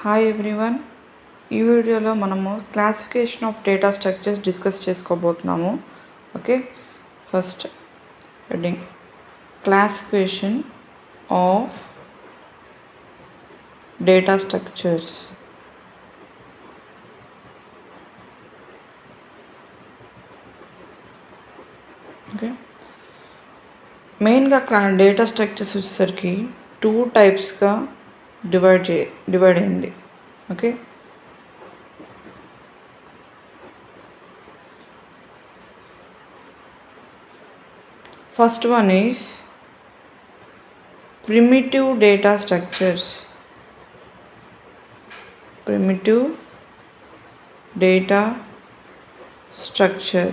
Hi everyone. ఈ వీడియోలో మనము classification of data structures discuss చేసుకోబోతున్నాము. Okay, first heading classification of data structures. Okay, మెయిన్గా డేటా స్ట్రక్చర్స్ వచ్చేసరికి 2 టైప్స్గా డివైడ్ అయింది. Okay, first one is primitive data structures. Primitive data structure.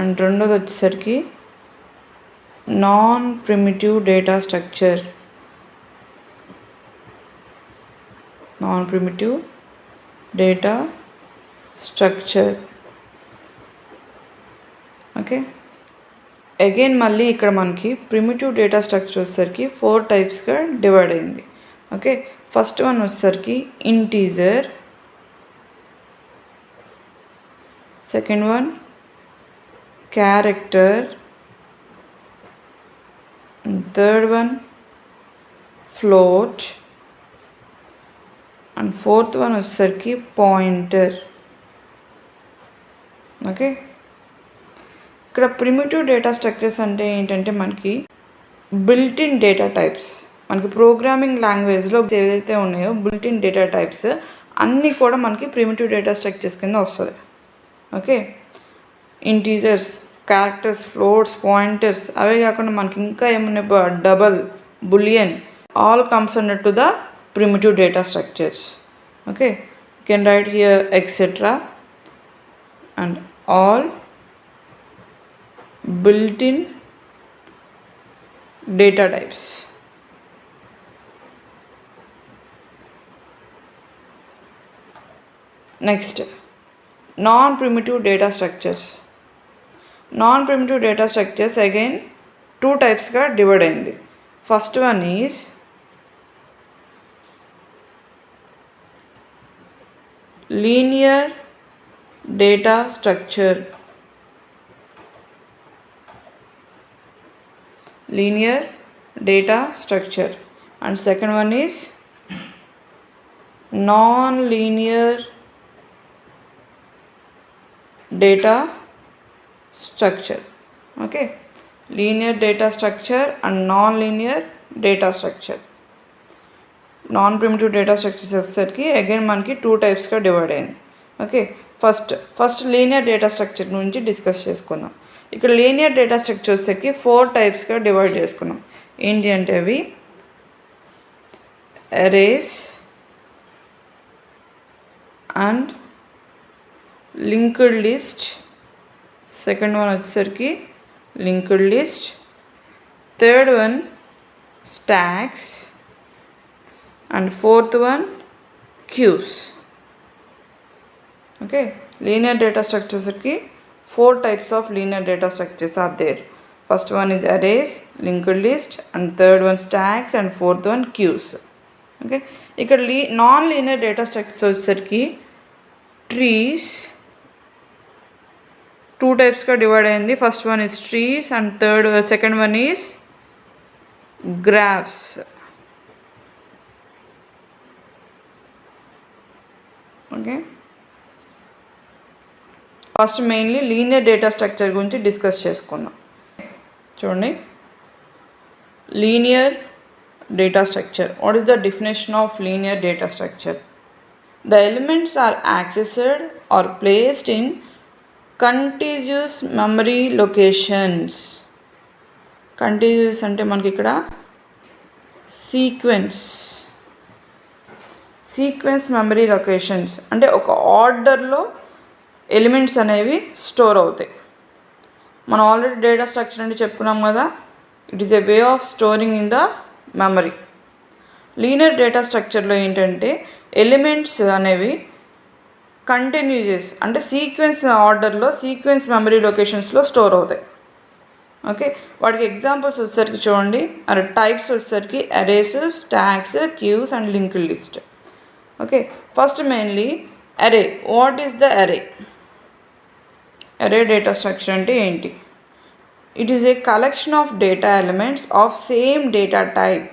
And రెండోది వచ్చేసరికి non primitive data structure. Non primitive data structure. Okay, again మళ్ళీ ఇక్కడ మనకి primitive data structure వచ్చేసరికి 4 టైప్స్గా డివైడ్ అయింది. ఓకే, ఫస్ట్ వన్ వచ్చేసరికి integer, second one character, third one float, and fourth one వచ్చేసరికి పాయింటర్. ఓకే, ఇక్కడ ప్రిమిటివ్ డేటా స్ట్రక్చర్స్ అంటే ఏంటంటే మనకి బిల్ట్ ఇన్ డేటా టైప్స్, మనకి ప్రోగ్రామింగ్ లాంగ్వేజ్లో ఏదైతే ఉన్నాయో బిల్ట్ ఇన్ డేటా టైప్స్ అన్నీ కూడా మనకి ప్రిమిటివ్ డేటా స్ట్రక్చర్స్ కింద వస్తుంది. Okay, integers, characters, floats, pointers, అవే కాకుండా మనకి ఇంకా ఏమున్నాయి, double, boolean, all comes under to the primitive data structures. Okay, you can write here etc. and all built-in data types. Next, non-primitive data structures. Non-primitive data structures again 2 types ga divide ayindi. First one is linear data structure. Linear data structure. And second one is non-linear data structure. Okay, linear data structure and non-linear data structure. Non primitive data structures వచ్చేసరికి again మనకి 2 టైప్స్గా divide అయింది. Okay, first linear data structure గురించి discuss చేసుకుందాం. ఇక్కడ linear data structure వచ్చేసరికి 4 టైప్స్గా divide చేసుకున్నాం. ఏంటి అంటే అవి arrays and linked list. Second one వచ్చేసరికి linked list. Third one stacks. And fourth one queues. Okay, linear data structures ki 4 types of linear data structures are there. First one is arrays, linked list, and third one stacks, and fourth one queues. Okay, ఇక్కడ non linear data structures వచ్చేసరికి trees 2 టైప్స్గా divide అయింది. First one is trees and second one is graphs. Okay, first mainly linear data structure గురించి discuss చేసుకుందాం. చూడండి, linear data structure. What is the definition of linear data structure? The elements are accessed or placed in continuous memory locations. Continuous అంటే మనకి ఇక్కడ sequence memory locations అంటే ఒక ఆర్డర్లో elements అనేవి స్టోర్ అవుతాయి. మనం ఆల్రెడీ డేటా స్ట్రక్చర్ అంటే చెప్పుకున్నాం కదా, it is a way of storing in the memory. Linear data స్ట్రక్చర్లో ఏంటంటే ఎలిమెంట్స్ అనేవి కంటిన్యూస్ అంటే సీక్వెన్స్ ఆర్డర్లో సీక్వెన్స్ మెమరీ లొకేషన్స్లో స్టోర్ అవుతాయి. ఓకే, వాటికి ఎగ్జాంపుల్స్ వచ్చేసరికి చూడండి, టైప్స్ వచ్చేసరికి arrays, stacks, queues and linked list. Okay, first mainly array. What is the array? Array data structure అంటే ఏంటి? It is a collection of data elements of same data type.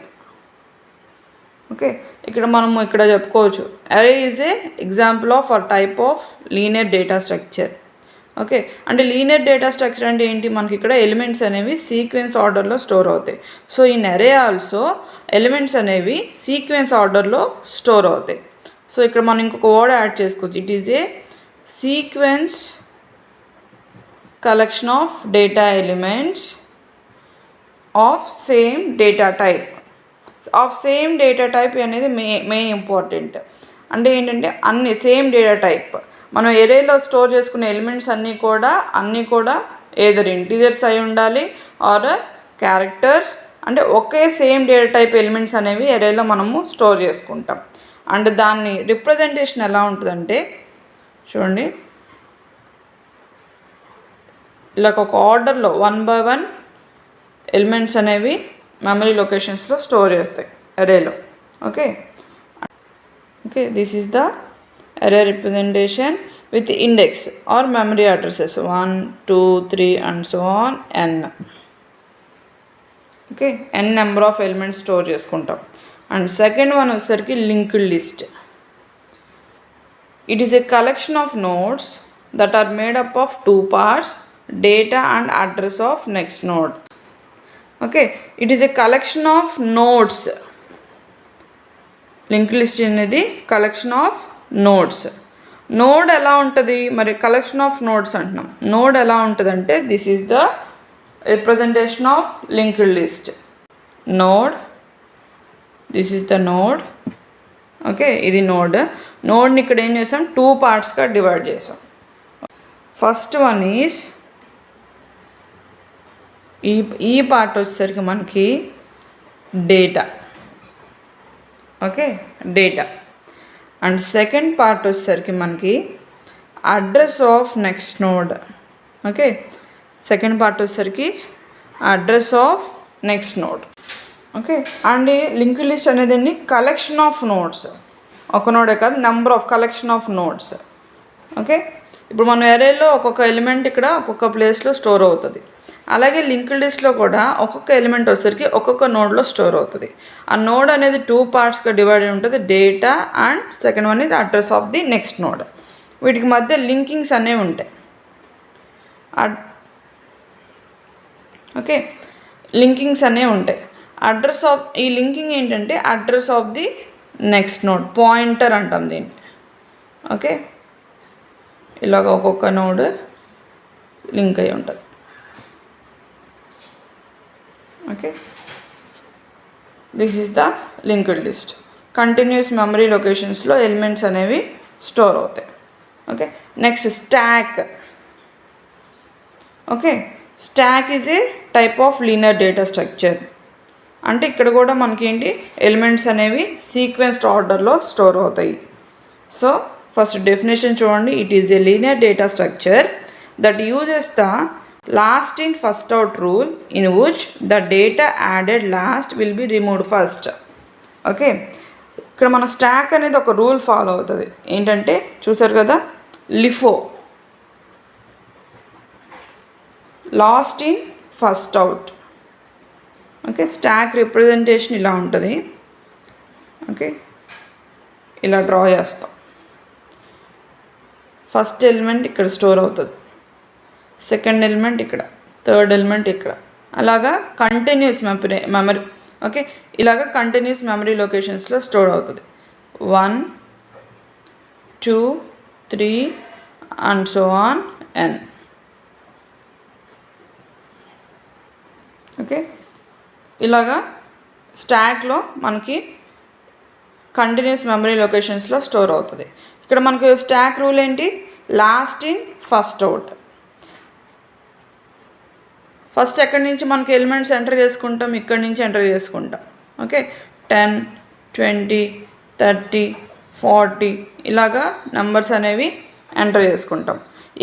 Okay, ఇక్కడ మనము ఇక్కడ చెప్పుకోవచ్చు అరే is a example of a type of linear data structure. Okay, అంటే linear data structure అంటే ఏంటి? మనకి ఇక్కడ ఎలిమెంట్స్ అనేవి సీక్వెన్స్ ఆర్డర్లో స్టోర్ అవుతాయి. సో ఇన్ అరే ఆల్సో ఎలిమెంట్స్ అనేవి సీక్వెన్స్ ఆర్డర్లో స్టోర్ అవుతాయి. సో ఇక్కడ మనం ఇంకొక వర్డ్ యాడ్ చేసుకోవచ్చు. It is a sequence collection of data elements of same data type. Of same data type అనేది మెయిన్ ఇంపార్టెంట్. అంటే ఏంటంటే అన్ని సేమ్ డేటా టైప్. మనం ఎరేలో స్టోర్ చేసుకునే ఎలిమెంట్స్ అన్నీ కూడా ఏదర్ ఇంటీజర్స్ అయి ఉండాలి ఆర్ క్యారెక్టర్స్. అంటే ఒకే సేమ్ డేటా టైప్ ఎలిమెంట్స్ అనేవి ఎరేలో మనము స్టోర్ చేసుకుంటాం. అండ్ దాన్ని రిప్రజెంటేషన్ ఎలా ఉంటుందంటే చూడండి, ఇలా ఒక ఆర్డర్లో 1 by 1 ఎలిమెంట్స్ అనేవి మెమరీ లొకేషన్స్లో స్టోర్ చేస్తాయి అరేలో. Okay, this is the array representation with index or memory addresses 1, 2, 3 and so on n. Okay, n number of elements store చేసుకుంటాం. అండ్ సెకండ్ వన్ వచ్చేసరికి linked list. It is a collection of nodes that are made up of 2 parts, data and address of next node. Okay, it is a collection of nodes. Linked list అనేది collection of nodes. Node ఎలా ఉంటుంది మరి? Collection of nodes అంటున్నాం. Node ఎలా ఉంటుందంటే this is the representation of linked list. Node, this is the node. Okay, ఇది node. నోడ్ని ఇక్కడ ఏం చేసాం? 2 partsగా డివైడ్ చేసాం. ఫస్ట్ వన్ ఈజ్ ఈ పార్ట్ వచ్చేసరికి మనకి data. Okay, data. And second part వచ్చేసరికి మనకి address of next node. Okay, second part వచ్చేసరికి address of next node. Okay, and linked list అనేది కలెక్షన్ ఆఫ్ నోడ్స్. ఒక నోడే కాదు, number of collection of nodes. Okay, ఇప్పుడు మనం అరేలో ఒక్కొక్క ఎలిమెంట్ ఇక్కడ ఒక్కొక్క ప్లేస్లో స్టోర్ అవుతుంది. అలాగే లింక్డ్ లిస్ట్లో కూడా ఒక్కొక్క ఎలిమెంట్ వచ్చేసరికి ఒక్కొక్క నోడ్లో స్టోర్ అవుతుంది. ఆ నోడ్ అనేది 2 partsగా డివైడ్ అయి ఉంటుంది, డేటా అండ్ సెకండ్ వన్ ఇది address of the next node. వీటికి మధ్య లింకింగ్స్ అనేవి ఉంటాయి. ఓకే, లింకింగ్స్ అనేవి ఉంటాయి. అడ్రస్ ఆఫ్ ఈ లింకింగ్ ఏంటంటే address of the next node, pointer అంటాం దీన్ని. ఓకే, ఇలాగ ఒక్కొక్క నోడ్ లింక్ అయి ఉంటుంది. Okay, this is the linked list. Continuous memory లొకేషన్స్లో ఎలిమెంట్స్ అనేవి స్టోర్ అవుతాయి. Okay, next stack. Okay, stack is a type of linear data structure. అంటే ఇక్కడ కూడా మనకి ఏంటి ఎలిమెంట్స్ అనేవి సీక్వెన్స్డ్ ఆర్డర్లో స్టోర్ అవుతాయి. సో ఫస్ట్ డెఫినేషన్ చూడండి. It is a linear data structure that uses the last in first out rule in which the data added last will be removed first. Okay, ఇక్కడ మన stock అనేది ఒక rule follow అవుతుంది. ఏంటంటే చూసారు కదా, LIFO, last in first out. Okay, stock representation ఇలా ఉంటుంది. ఓకే, ఇలా డ్రా చేస్తాం. ఫస్ట్ ఎలిమెంట్ ఇక్కడ స్టోర్ అవుతుంది, సెకండ్ ఎలిమెంట్ ఇక్కడ, థర్డ్ ఎలిమెంట్ ఇక్కడ, అలాగా కంటిన్యూస్ మెమరీ. ఓకే, ఇలాగ కంటిన్యూస్ మెమరీ లొకేషన్స్లో స్టోర్ అవుతుంది. 1, 2, 3 and so on n. Okay, ఇలాగా స్టాక్లో మనకి కంటిన్యూస్ మెమరీ లొకేషన్స్లో స్టోర్ అవుతుంది. ఇక్కడ మనకు స్టాక్ రూల్ ఏంటి? Last in first out. First ఎక్కడి నుంచి మనకి ఎలిమెంట్స్ ఎంటర్ చేసుకుంటాం? ఇక్కడి నుంచి ఎంటర్ చేసుకుంటాం. ఓకే, 10, 20, 30, 40 ఇలాగా నెంబర్స్ అనేవి ఎంటర్ చేసుకుంటాం.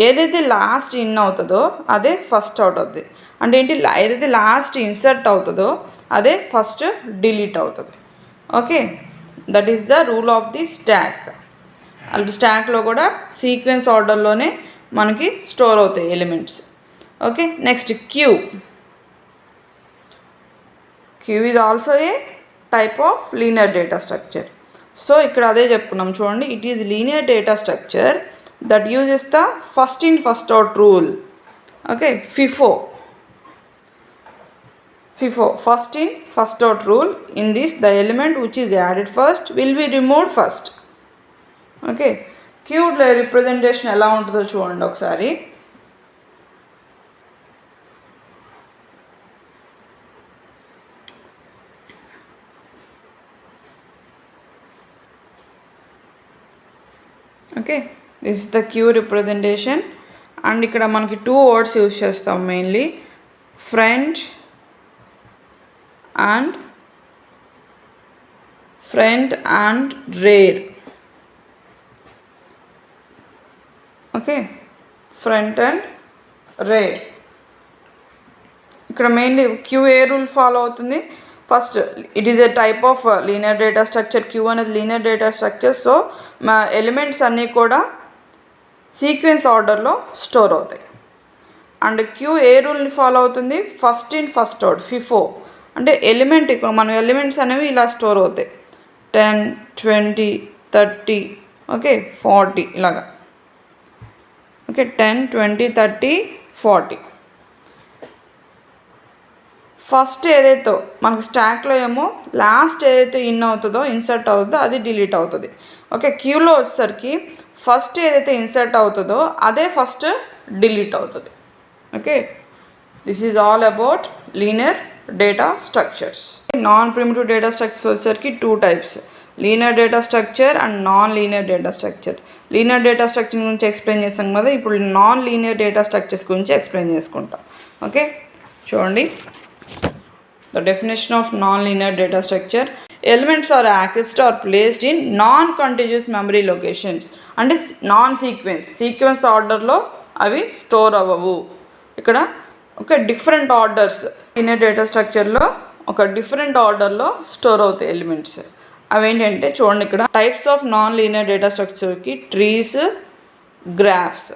ఏదైతే లాస్ట్ ఇన్ అవుతుందో అదే ఫస్ట్ అవుట్ అవుతుంది. అంటే ఏంటి? ఏదైతే లాస్ట్ ఇన్సర్ట్ అవుతుందో అదే ఫస్ట్ డిలీట్ అవుతుంది. Okay, that is the rule of the stack. అది స్టాక్లో కూడా సీక్వెన్స్ ఆర్డర్లోనే మనకి స్టోర్ అవుతాయి elements. Okay, next queue. Queue is also a type of linear data structure. So ఇక్కడ అదే చెప్పుకున్నాం చూడండి, it is linear data structure that uses the first in first out rule. Okay, FIFO, first in first out rule. In this, the element which is added first will be removed first. Okay, queued representation ఎలా ఉంటుందో చూడండి ఒకసారి. Okay, this is the queue representation. And ఇక్కడ మనకి 2 words use చేస్తాం mainly, front and rear. Okay, front and rear. ఇక్కడ mainly queue ఏ rule follow అవుతుంది. First it is a type of linear data structure. Queue అనేది linear data structure. So మా elements అన్నీ కూడా సీక్వెన్స్ ఆర్డర్లో స్టోర్ అవుతాయి. అండ్ క్యూ ఏ రూల్ని ఫాలో అవుతుంది, first in first out, FIFO. అంటే ఎలిమెంట్, ఇక్కడ మన ఎలిమెంట్స్ అనేవి ఇలా స్టోర్ అవుతాయి, 10, 20, 30, ఓకే 40 ఇలాగా. ఓకే, 10, 20, 30, 40. ఫస్ట్ ఏదైతే మనకు స్టాక్లో ఏమో లాస్ట్ ఏదైతే ఇన్సర్ట్ అవుతుందో అది డిలీట్ అవుతుంది. ఓకే, క్యూలో వచ్చేసరికి ఫస్ట్ ఏదైతే ఇన్సర్ట్ అవుతుందో అదే ఫస్ట్ డిలీట్ అవుతుంది. Okay, this is all about linear data structures. Non primitive data structures వచ్చేసరికి 2 types, linear data structure and non linear data structure. Linear data structure గురించి ఎక్స్ప్లెయిన్ చేస్తాం కదా, ఇప్పుడు నాన్ లీనియర్ డేటా స్ట్రక్చర్స్ గురించి explain చేసుకుంటాం. Okay, చూడండి, the definition of non-linear data structure: elements are accessed or placed in non-contiguous memory locations. అంటే non sequence ఆర్డర్లో అవి స్టోర్ అవ్వవు. ఇక్కడ ఒక డిఫరెంట్ ఆర్డర్స్ లీనియర్ డేటా స్ట్రక్చర్లో ఒక డిఫరెంట్ ఆర్డర్లో స్టోర్ అవుతాయి ఎలిమెంట్స్. అవేంటంటే చూడండి, ఇక్కడ types of non linear data స్ట్రక్చర్కి trees, graphs.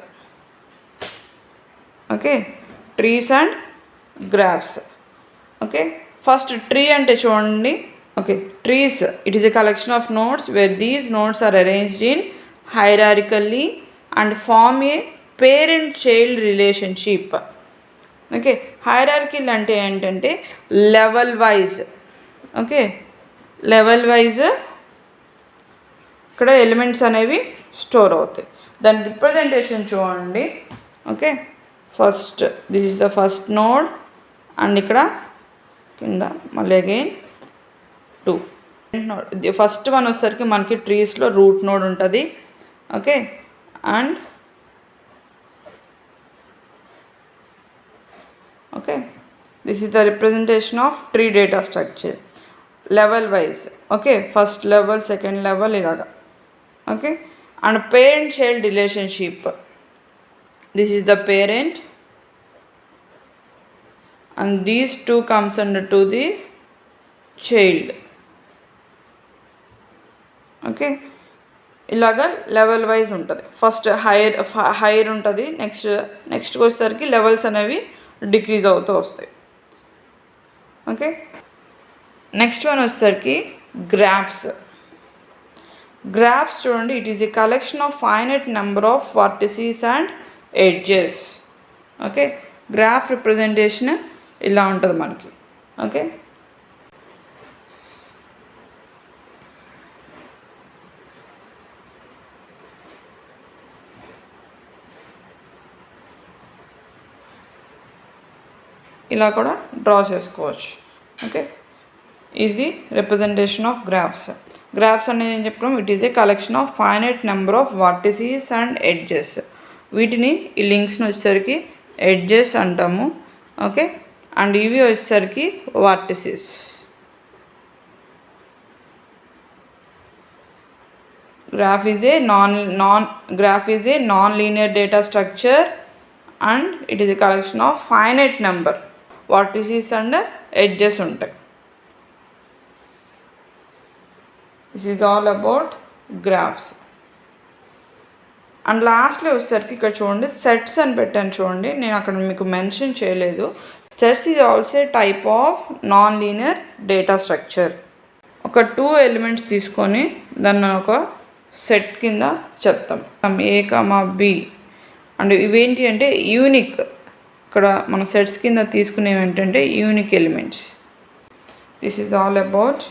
Okay, trees and graphs. Okay, first tree అంటే చూడండి. Okay, trees, it is a collection of nodes where these nodes are arranged in hierarchically and form a parent child relationship. Okay, hierarchical అంటే ఏంటంటే level wise. Okay, level wise ఇక్కడ elements అనేవి store అవుతాయి. దాని representation చూడండి. Okay, first this is the first node and ఇక్కడ కింద మళ్ళీ అగైన్ 2 నోడ్. ఫస్ట్ వన్ వచ్చేసరికి మనకి ట్రీస్లో రూట్ నోడ్ ఉంటుంది. Okay, and okay, this is the representation of tree data structure level wise. Okay, first level, second level ఇలాగా. Okay, and parent child relationship, this is the parent and these 2 comes under to the child. Okay, ఇలాగా level wise ఉంటుంది. First higher ఉంటుంది, next వచ్చేసరికి levels అనేవి decrease అవుతూ వస్తాయి. Okay, next one వచ్చేసరికి graphs. Graphs చూడండి, it is a collection of finite number of vertices and edges. Okay, graph representation ఇలా ఉంటుంది మనకి. ఓకే, ఇలా కూడా డ్రా చేసుకోవచ్చు. ఓకే, ఇది రిప్రజెంటేషన్ ఆఫ్ గ్రాఫ్స్. గ్రాఫ్స్ అనేది ఏం చెప్పడం, it is a collection of finite number of vertices and edges. వీటిని ఈ లింక్స్ని వచ్చేసరికి ఎడ్జెస్ అంటాము. ఓకే, అండ్ ఇవి వచ్చేసరికి vertices. Graph is a non-linear data structure and it is a collection of finite number vertices and edges ఉంటాయి. This is all about graphs. And లాస్ట్లో వచ్చేసరికి ఇక్కడ చూడండి సెట్స్ అని పెట్టాను చూడండి, నేను అక్కడ మీకు మెన్షన్ చేయలేదు. Sets is also type of non linear data structure. ఒక 2 ఎలిమెంట్స్ తీసుకొని దాన్ని ఒక సెట్ కింద చెప్తాం, ఏ కామా బి. అండ్ ఇవేంటి అంటే యూనిక్, ఇక్కడ మన సెట్స్ కింద తీసుకునేవి ఏంటంటే unique elements. This is all about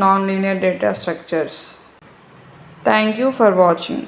non linear data structures. Thank you for watching.